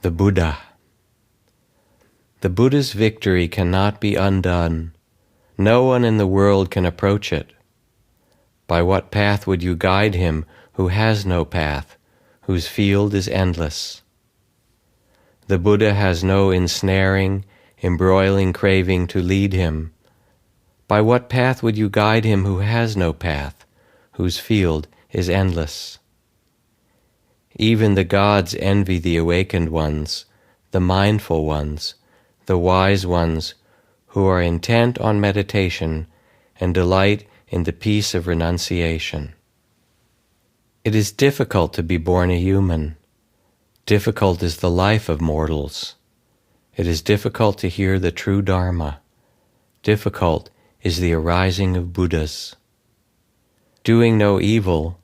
The Buddha. The Buddha's victory cannot be undone. No one in the world can approach it. By what path would you guide him who has no path, whose field is endless? The Buddha has no ensnaring, embroiling craving to lead him. By what path would you guide him who has no path, whose field is endless? Even the gods envy the awakened ones, the mindful ones, the wise ones, who are intent on meditation and delight in the peace of renunciation. It is difficult to be born a human. Difficult is the life of mortals. It is difficult to hear the true Dharma. Difficult is the arising of Buddhas. Doing no evil,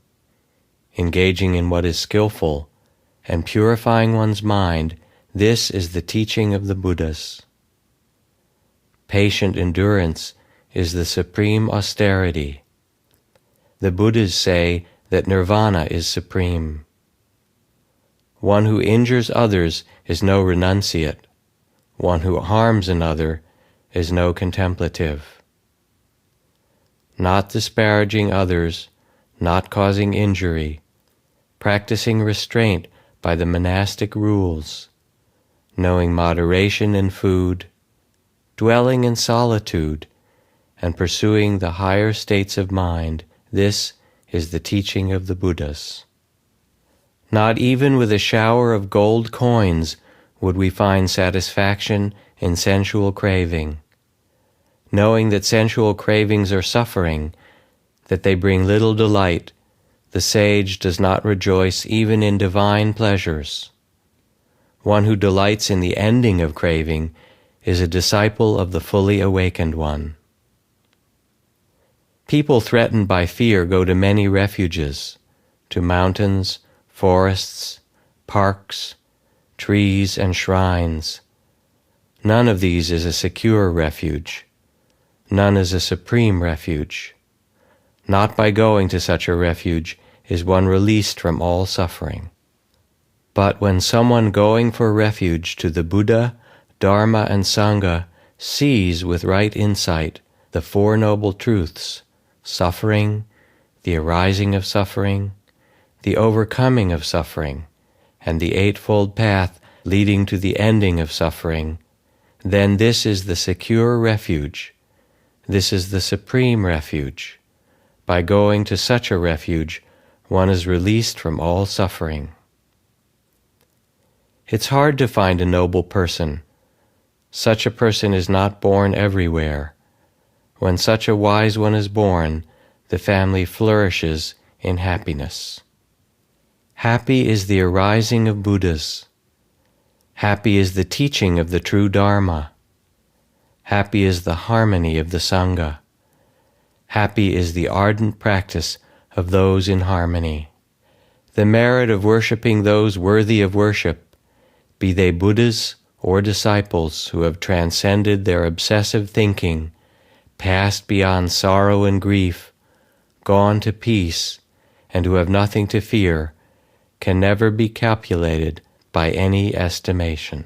engaging in what is skillful, and purifying one's mind, this is the teaching of the Buddhas. Patient endurance is the supreme austerity. The Buddhas say that Nirvana is supreme. One who injures others is no renunciate. One who harms another is no contemplative. Not disparaging others, not causing injury, practicing restraint by the monastic rules, knowing moderation in food, dwelling in solitude, and pursuing the higher states of mind, this is the teaching of the Buddhas. Not even with a shower of gold coins would we find satisfaction in sensual craving. Knowing that sensual cravings are suffering, that they bring little delight, the sage does not rejoice even in divine pleasures. One who delights in the ending of craving is a disciple of the fully awakened one. People threatened by fear go to many refuges, to mountains, forests, parks, trees, and shrines. None of these is a secure refuge. None is a supreme refuge. Not by going to such a refuge is one released from all suffering. But when someone going for refuge to the Buddha, Dharma, and Sangha sees with right insight the Four Noble Truths, suffering, the arising of suffering, the overcoming of suffering, and the Eightfold Path leading to the ending of suffering, then this is the secure refuge. This is the supreme refuge. By going to such a refuge, one is released from all suffering. It's hard to find a noble person. Such a person is not born everywhere. When such a wise one is born, the family flourishes in happiness. Happy is the arising of Buddhas. Happy is the teaching of the true Dharma. Happy is the harmony of the Sangha. Happy is the ardent practice of those in harmony. The merit of worshipping those worthy of worship, be they Buddhas or disciples who have transcended their obsessive thinking, passed beyond sorrow and grief, gone to peace, and who have nothing to fear, can never be calculated by any estimation.